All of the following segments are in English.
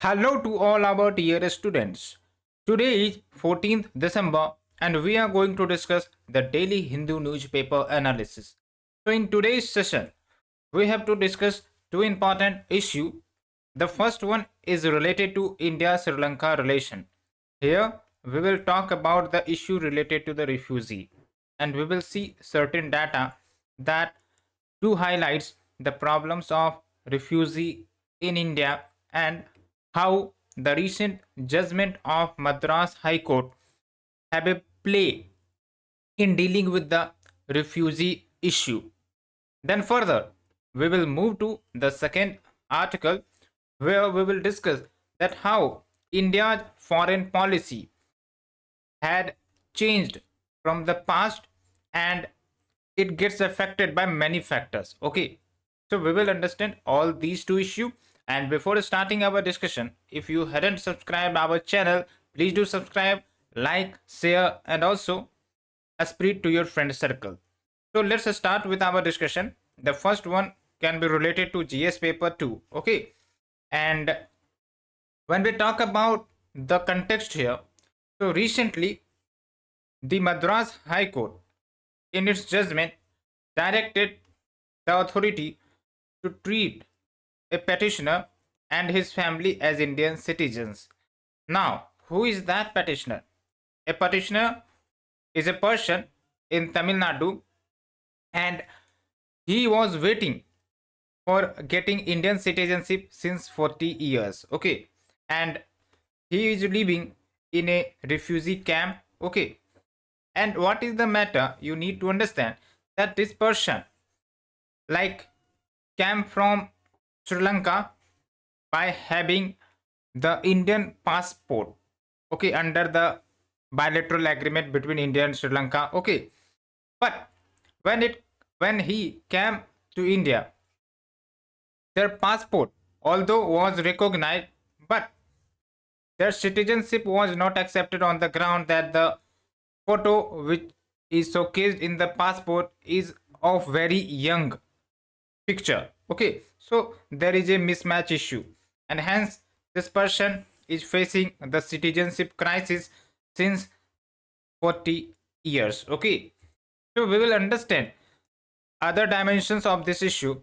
Hello to all our dear students. Today is 14th December and we are going to discuss the daily Hindu newspaper analysis. So in today's session, we have to discuss two important issues. The first one is related to India-Sri Lanka relation. Here we will talk about the issue related to the refugee and we will see certain data that do highlights the problems of refugee in India and how the recent judgment of Madras High Court have a play in dealing with the refugee issue. Then further, we will move to the second article where we will discuss that how India's foreign policy had changed from the past and it gets affected by many factors. Okay, so we will understand all these two issues. And before starting our discussion, if you hadn't subscribed our channel, please do subscribe, like, share, and also spread to your friend circle. So let's start with our discussion. The first one can be related to GS paper 2. Okay, and when we talk about the context here, so recently the Madras High Court in its judgment directed the authority to treat a petitioner and his family as Indian citizens. Now, who is that petitioner? A petitioner is a person in Tamil Nadu and he was waiting for getting Indian citizenship since 40 years. Okay, and he is living in a refugee camp. Okay, and what is the matter? You need to understand that this person like came from Sri Lanka by having the Indian passport, okay, under the bilateral agreement between India and Sri Lanka. Okay, but when he came to India, their passport although was recognized, but their citizenship was not accepted on the ground that the photo which is showcased in the passport is of very young picture. Okay, so there is a mismatch issue and hence this person is facing the citizenship crisis since 40 years. Okay, so we will understand other dimensions of this issue,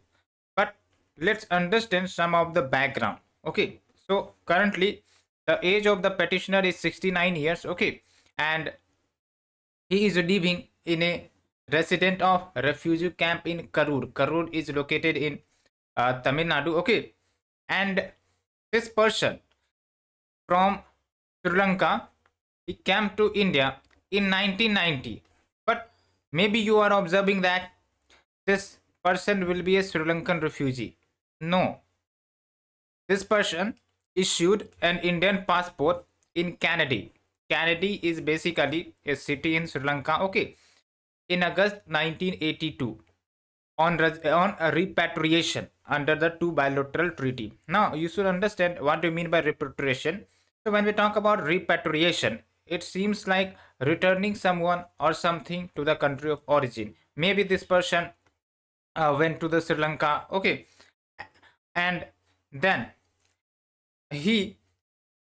but let's understand some of the background. Okay, so currently the age of the petitioner is 69 years. Okay, and he is living in a resident of refugee camp in Karur. Karur is located in Tamil Nadu. Okay, and this person from Sri Lanka, he came to India in 1990. But maybe you are observing that this person will be a Sri Lankan refugee. No, this person issued an Indian passport in Canada. Canada is basically a city in Sri Lanka. Okay, in August 1982 on a repatriation under the two bilateral treaty. Now you should understand what do you mean by repatriation. So when we talk about repatriation, it seems like returning someone or something to the country of origin. Maybe this person went to the Sri Lanka. Okay, and then he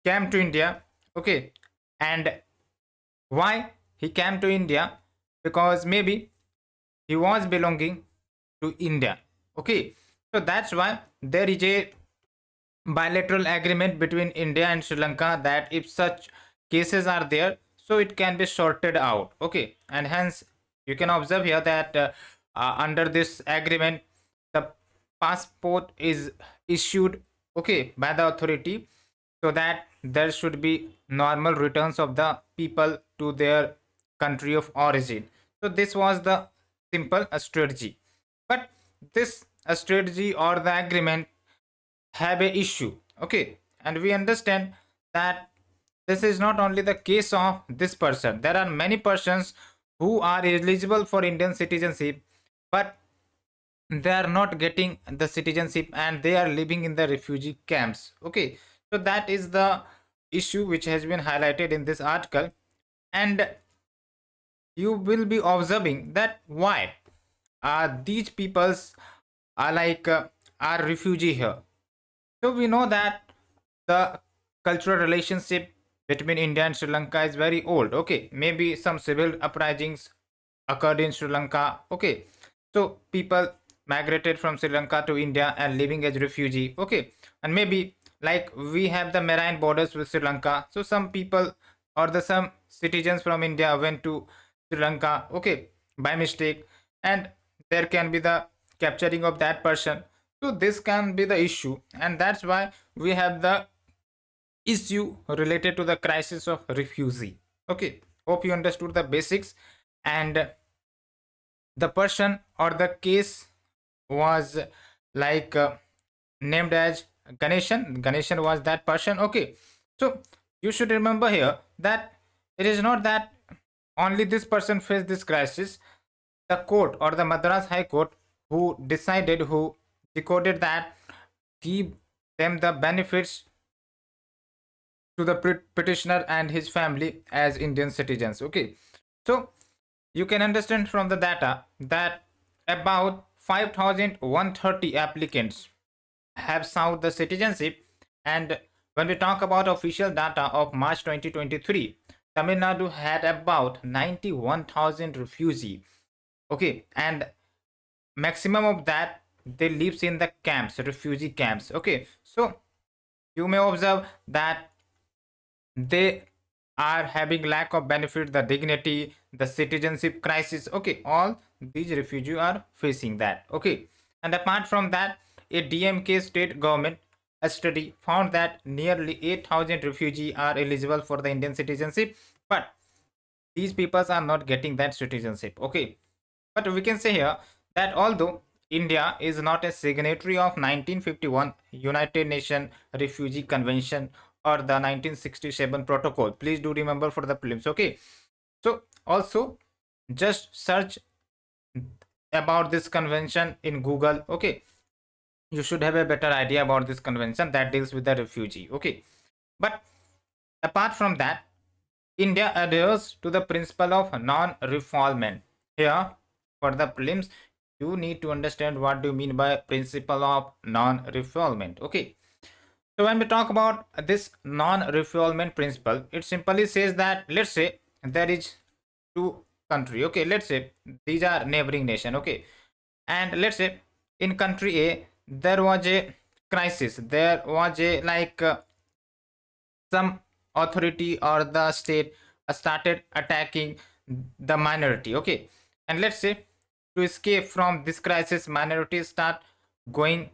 came to India. Okay, and why he came to India? Because maybe he was belonging to India. Okay, so that's why there is a bilateral agreement between India and Sri Lanka that if such cases are there, so it can be sorted out. Okay, and hence you can observe here that under this agreement, the passport is issued, okay, by the authority, so that there should be normal returns of the people to their country of origin. So this was the simple strategy, but this strategy or the agreement have a issue. Okay, and we understand that this is not only the case of this person. There are many persons who are eligible for Indian citizenship, but they are not getting the citizenship and they are living in the refugee camps. Okay, so that is the issue which has been highlighted in this article, and you will be observing that why these peoples are like are refugee here. So we know that the cultural relationship between India and Sri Lanka is very old. Okay, maybe some civil uprisings occurred in Sri Lanka. Okay, so people migrated from Sri Lanka to India and living as refugee. Okay, and maybe like we have the marine borders with Sri Lanka, so some people or the some citizens from India went to Sri Lanka. Okay, by mistake, and there can be the capturing of that person. So this can be the issue, and that's why we have the issue related to the crisis of refugee. Okay, hope you understood the basics. And the person or the case was like named as Ganeshan was that person. Okay, so you should remember here that it is not that only this person faced this crisis. The court or the Madras High Court who decoded that give them the benefits to the petitioner and his family as Indian citizens. Okay, so you can understand from the data that about 5,130 applicants have sought the citizenship. And when we talk about official data of March 2023, Tamil Nadu had about 91,000 refugees. Okay, and maximum of that they lives in the camps, refugee camps. Okay, so you may observe that they are having lack of benefit, the dignity, the citizenship crisis. Okay, all these refugees are facing that. Okay, and apart from that, a DMK state government a study found that nearly 8,000 refugees are eligible for the Indian citizenship, but these peoples are not getting that citizenship. Okay, but we can say here that although India is not a signatory of 1951 United Nations Refugee Convention or the 1967 protocol, please do remember for the prelims. Okay, so also just search about this convention in Google. Okay, you should have a better idea about this convention that deals with the refugee. Okay, but apart from that, India adheres to the principle of non-refoulement. Here, for the prelims, you need to understand what do you mean by principle of non-refoulement. Okay, so when we talk about this non-refoulement principle, it simply says that let's say there is two country. Okay, let's say these are neighboring nation. Okay, and let's say in country A there was a crisis. There was a some authority or the state started attacking the minority. Okay, and let's say to escape from this crisis, minorities start going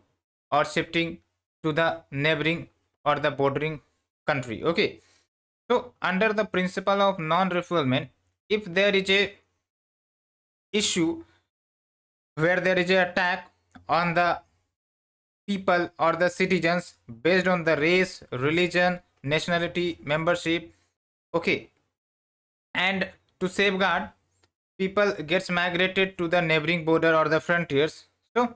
or shifting to the neighboring or the bordering country. Okay, so under the principle of non-refoulement, if there is a issue where there is an attack on the people or the citizens based on the race, religion, nationality, membership. Okay, and to safeguard, people gets migrated to the neighboring border or the frontiers. So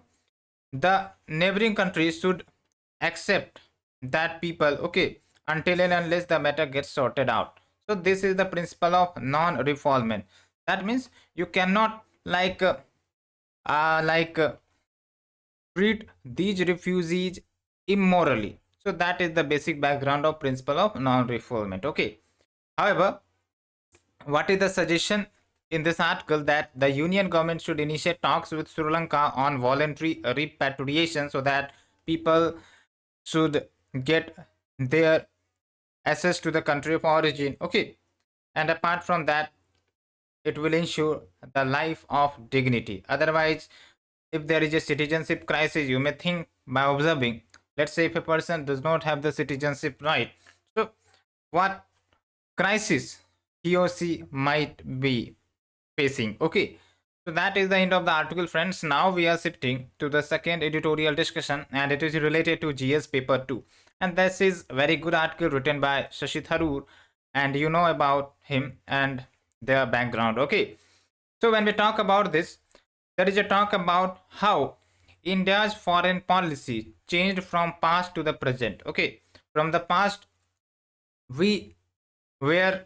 the neighboring countries should accept that people. Okay, until and unless the matter gets sorted out. So this is the principle of non-refoulement. That means you cannot like treat these refugees immorally. So that is the basic background of principle of non-refoulement. Okay, however, what is the suggestion in this article that the union government should initiate talks with Sri Lanka on voluntary repatriation so that people should get their access to the country of origin. Okay, and apart from that, it will ensure the life of dignity. Otherwise, if there is a citizenship crisis, you may think by observing, let's say if a person does not have the citizenship right, so what crisis he or she might be facing. Okay, so that is the end of the article, friends. Now we are shifting to the second editorial discussion, and it is related to GS paper 2, and this is a very good article written by Shashi Tharoor, and you know about him and their background. Okay, so when we talk about this, there is a talk about how India's foreign policy changed from past to the present. Okay, from the past we were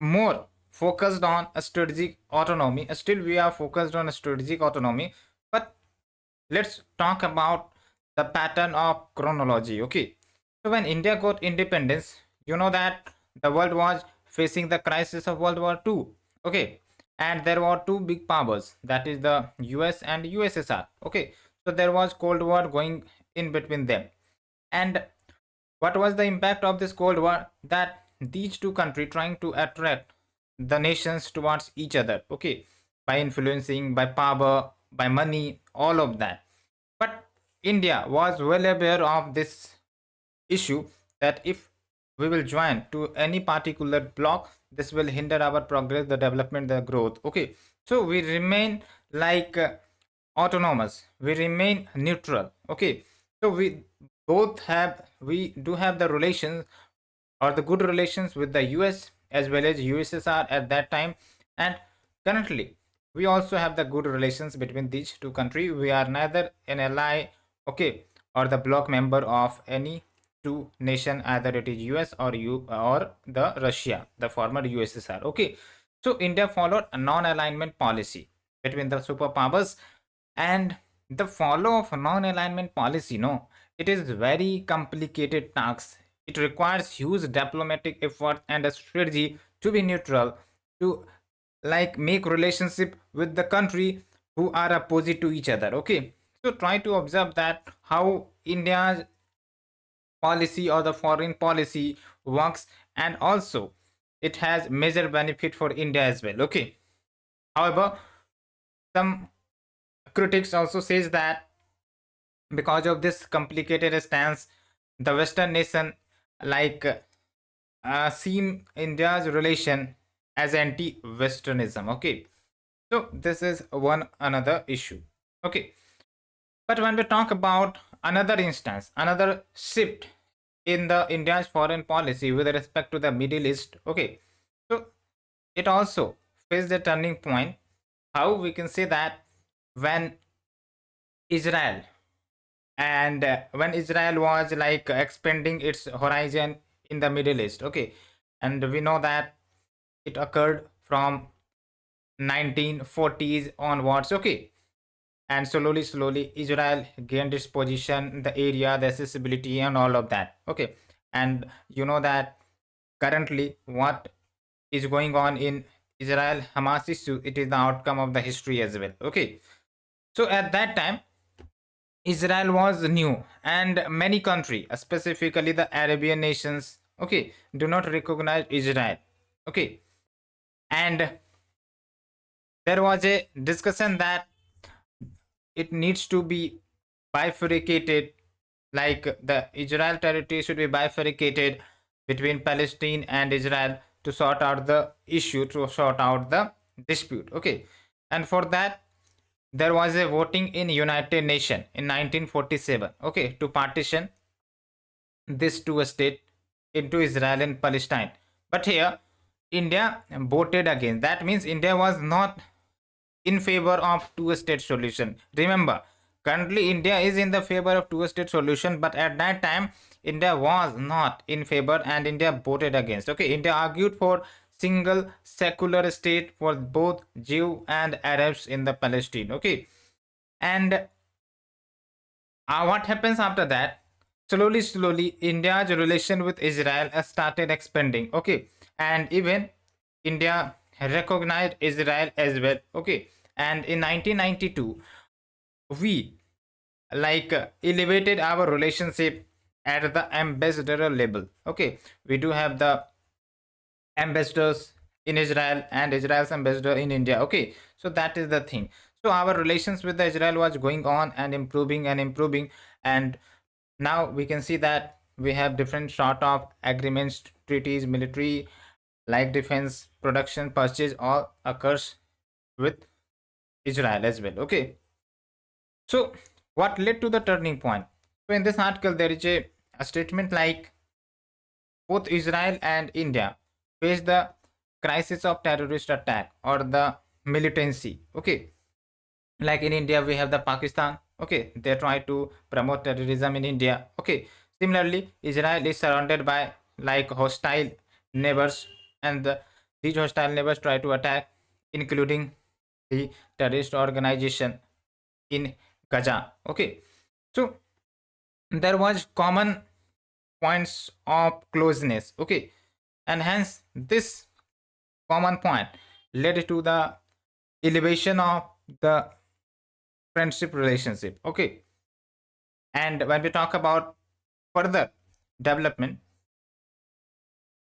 more focused on a strategic autonomy. Still we are focused on a strategic autonomy, but let's talk about the pattern of chronology. Okay, So when India got independence, you know that the world was facing the crisis of World War II. Okay, and there were two big powers, that is the US and USSR. Okay, so there was Cold War going in between them. And what was the impact of this Cold War? That these two countries trying to attract the nations towards each other. Okay, by influencing, by power, by money, all of that. But India was well aware of this issue, that if we will join to any particular block, this will hinder our progress, the development, the growth. Okay, so we remain like autonomous, we remain neutral. Okay, so we do have the relations or the good relations with the US as well as USSR at that time. And currently we also have the good relations between these two countries. We are neither an ally, okay, or the bloc member of any two nation, either it is US or you or the Russia, the former USSR. Okay, so India followed a non-alignment policy between the superpowers. And the follow of non-alignment policy, no, it is very complicated task. It requires huge diplomatic effort and a strategy to be neutral, to like make relationship with the country who are opposite to each other. Okay, so try to observe that how India's policy or the foreign policy works, and also it has major benefit for India as well. Okay, however, some critics also says that because of this complicated stance, the Western nation like seem India's relation as anti-Westernism. Okay, so this is one another issue. Okay, but when we talk about another instance, another shift in the India's foreign policy with respect to the Middle East. Okay, so it also faced a turning point. How we can say that when Israel when Israel was like expanding its horizon in the Middle East. Okay, and we know that it occurred from 1940s onwards. Okay, and slowly Israel gained its position, the area, the accessibility, and all of that. Okay, and you know that currently what is going on in Israel Hamas issue, it is the outcome of the history as well. Okay, so at that time Israel was new, and many countries, specifically the Arabian nations, okay, do not recognize Israel. Okay, and there was a discussion that it needs to be bifurcated, like the Israel territory should be bifurcated between Palestine and Israel to sort out the issue, to sort out the dispute. Okay, and for that there was a voting in United Nation in 1947. Okay, to partition this two state into Israel and Palestine. But here India voted against. That means India was not in favor of two-state solution. Remember, currently India is in the favor of two-state solution, but at that time India was not in favor and India voted against. Okay, India argued for single secular state for both Jew and Arabs in the Palestine. Okay, and what happens after that? Slowly India's relation with Israel has started expanding. Okay, and even India recognized Israel as well. Okay, and in 1992 we like elevated our relationship at the ambassador level. Okay, we do have the ambassadors in Israel and Israel's ambassador in India. Okay, so that is the thing. So our relations with the Israel was going on and improving, and now we can see that we have different sort of agreements, treaties, military, like defense production, purchase, all occurs with Israel as well. Okay, so what led to the turning point? So in this article there is a statement like both Israel and India face the crisis of terrorist attack or the militancy. Okay, like in India we have the Pakistan. Okay, they try to promote terrorism in India. Okay, similarly Israel is surrounded by like hostile neighbors, and these hostile neighbors try to attack, including the terrorist organization in Gaza. Okay, so there was common points of closeness. Okay, and hence this common point led to the elevation of the friendship relationship. Okay, and when we talk about further development,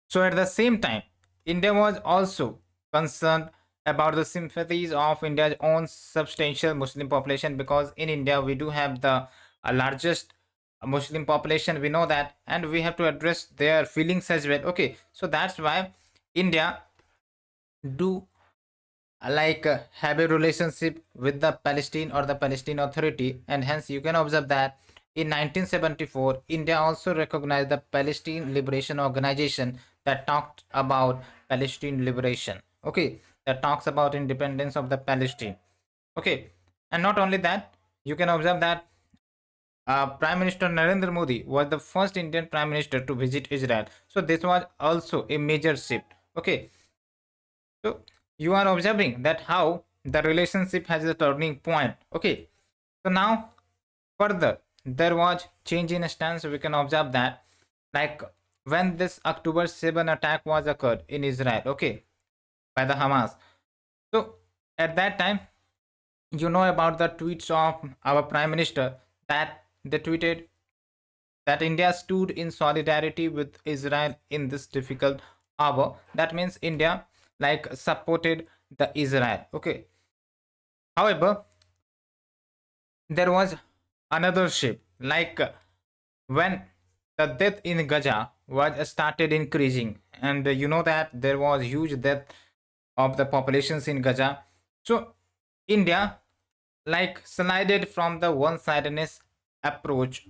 so at the same time, India was also concerned about the sympathies of India's own substantial Muslim population, because in India we do have the largest Muslim population. We know that, and we have to address their feelings as well. Okay, so that's why India do have a relationship with the Palestine or the Palestine Authority, and hence you can observe that in 1974 India also recognized the Palestine Liberation Organization that talked about Palestine liberation. Okay, that talks about independence of the Palestine. Okay, and not only that, you can observe that Prime Minister Narendra Modi was the first Indian Prime Minister to visit Israel. So this was also a major shift. Okay, so you are observing that how the relationship has a turning point. Okay. So now further there was change in stance. We can observe that like when this October 7 attack was occurred in Israel, okay, by the Hamas. So at that time, you know about the tweets of our Prime Minister that they tweeted that India stood in solidarity with Israel in this difficult hour. That means India supported the Israel. Okay. However, there was another shift. When the death in Gaza was started increasing, and you know that there was huge death of the populations in Gaza. So India slided from the one-sidedness approach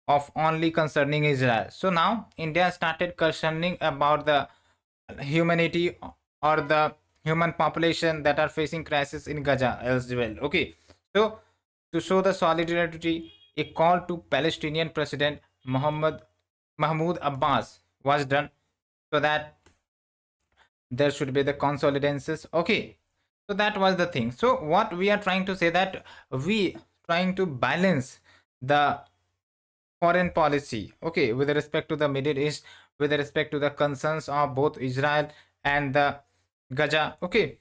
of only concerning Israel. So now India started concerning about the humanity or the human population that are facing crisis in Gaza as well. Okay, so to show the solidarity, a call to Palestinian President Mahmoud Abbas was done so that there should be the consolidances. Okay, so that was the thing. So what we are trying to say that we trying to balance the foreign policy, okay, with respect to the Middle East, with respect to the concerns of both Israel and the Gaza. Okay,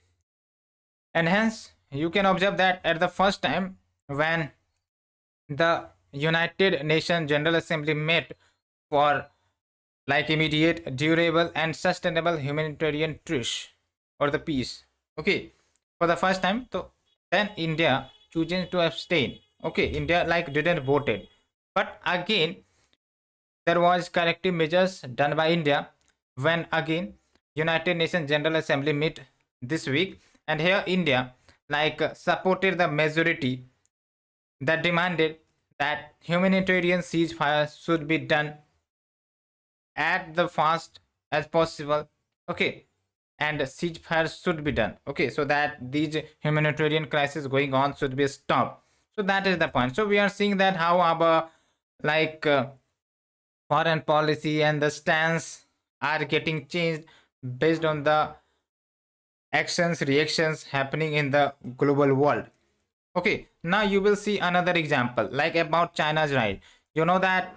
and hence you can observe that at the first time when the United Nations General Assembly met for immediate, durable, and sustainable humanitarian truce or the peace. Okay, for the first time, so then India choosing to abstain. Okay, India didn't vote it, but again there was corrective measures done by India when again United Nations General Assembly met this week, and here India supported the majority that demanded that humanitarian ceasefire should be done at the fast as possible. Okay, and ceasefire should be done. Okay, so that these humanitarian crisis going on should be stopped. So that is the point. So we are seeing that how our like uh, foreign policy and the stance are getting changed based on the actions reactions happening in the global world. Okay, now you will see another example about China's right. You know that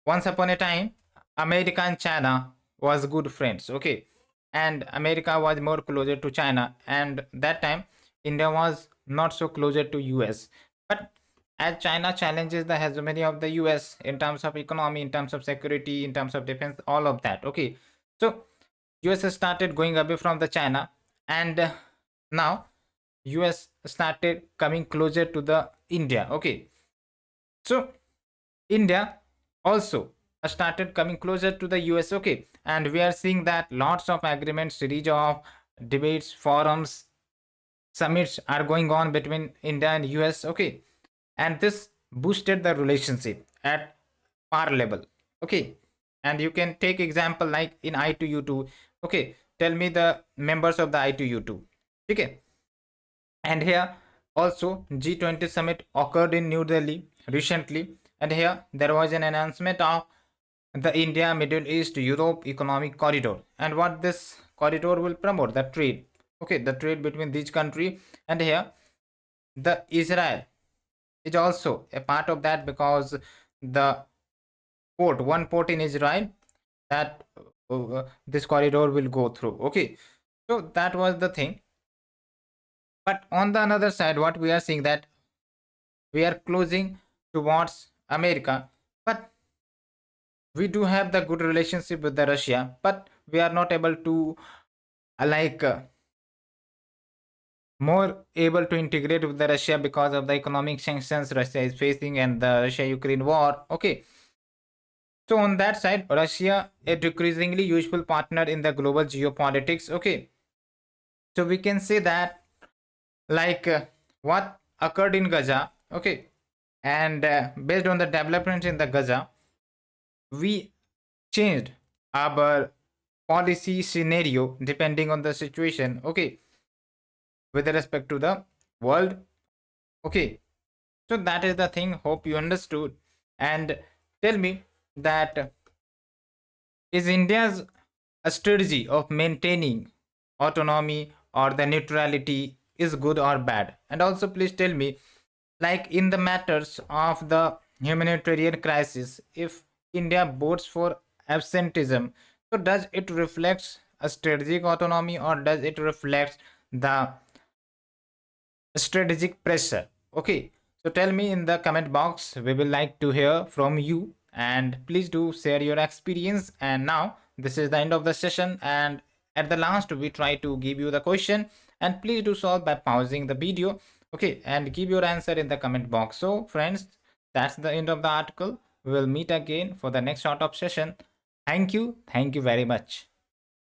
once upon a time America and China was good friends. Okay, and America was more closer to China, and that time India was not so closer to US. But as China challenges the hegemony of the US in terms of economy, in terms of security, in terms of defense, all of that. Okay, so US started going away from the China, and now US started coming closer to the India. Okay, so India also started coming closer to the US. Okay, and we are seeing that lots of agreements, series of debates, forums, summits are going on between India and US. Okay, and this boosted the relationship at par level. Okay, and you can take example like in I2U2. Okay, tell me the members of the I2U2. Okay, and here also G20 summit occurred in New Delhi recently, and here there was an announcement of the India Middle East Europe economic corridor, and what this corridor will promote the trade. Okay, the trade between these countries, and here the Israel is also a part of that because the one port in Israel that this corridor will go through. Okay, so that was the thing. But on the another side, what we are seeing that we are closing towards America, but we do have the good relationship with the Russia, but we are not able to like more able to integrate with the Russia because of the economic sanctions Russia is facing and the Russia-Ukraine war. Okay, so on that side, Russia a decreasingly useful partner in the global geopolitics. Okay, so we can say that like what occurred in Gaza. Okay, and based on the developments in the Gaza, we changed our policy scenario depending on the situation. Okay, with respect to the world. Okay, so that is the thing. Hope you understood. And tell me that is India's a strategy of maintaining autonomy or the neutrality is good or bad? And also please tell me, like in the matters of the humanitarian crisis, if India votes for absenteeism, so does it reflects a strategic autonomy or does it reflects the strategic pressure? Okay, so tell me in the comment box. We will like to hear from you and please do share your experience. And now this is the end of the session, and at the last we try to give you the question, and please do solve by pausing the video. Okay, and give your answer in the comment box. So friends, that's the end of the article. We will meet again for the next short of session. Thank you very much.